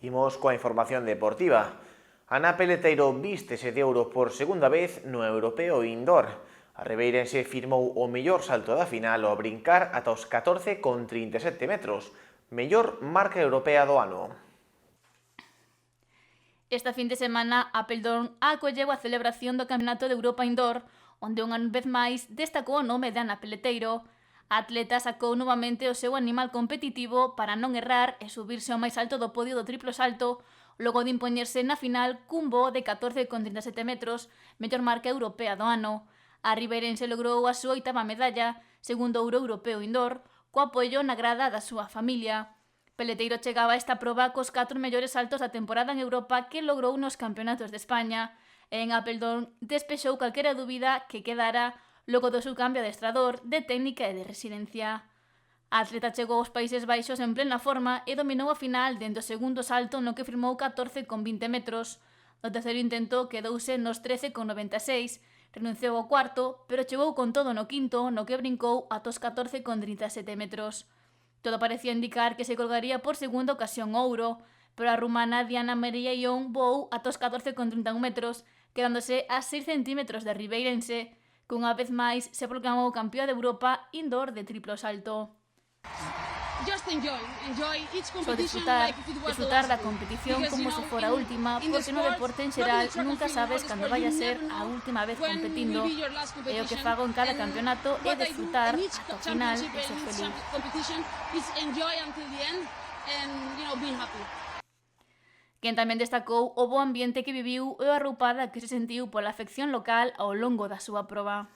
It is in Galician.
Imos coa información deportiva. Ana Peleteiro vístese de ouro por segunda vez no Europeo Indoor. A ribeirense firmou o mellor salto da final ao brincar ata os 14,37 metros, mellor marca europea do ano. Esta fin de semana, Apeldoorn acolleu a celebración do Campeonato de Europa Indoor, onde unha vez máis destacou o nome de Ana Peleteiro. A atleta sacou novamente o seu animal competitivo para non errar e subirse ao máis alto do podio do triplo salto, logo de impoñerse na final cun voo de 14,37 metros, mellor marca europea do ano. A ribeirense logrou a súa 8ª medalla, segundo ouro europeo indoor, co apoio na grada da súa familia. Peleteiro chegaba a esta proba cos 4 mellores saltos da temporada en Europa que logrou nos campeonatos de España. En Apeldoorn despexou calquera dúbida que quedara logo do seu cambio de adestrador, de técnica e de residencia. A atleta chegou aos Países Baixos en plena forma e dominou a final dende o segundo salto no que firmou 14,20 metros. No terceiro intento quedouse nos 13,96, renunciou ao cuarto, pero chegou con todo no quinto, no que brincou ata os 14,37 metros. Todo parecía indicar que se colgaría por segunda ocasión ouro, pero a rumana Diana Maria Ion voou ata os 14,31 metros, quedándose a 6 centímetros de ribeirense, que unha vez máis se proclamou campeón de Europa indoor de triplo salto. Só disfrutar da competición como se fora a última, porque no deporte en xeral nunca sabes cando vai a ser a última vez competindo, e o que fago en cada campeonato é disfrutar ata o final e ser feliz. Quen tamén destacou o bo ambiente que viviu e a arroupada que se sentiu pola afección local ao longo da súa proba.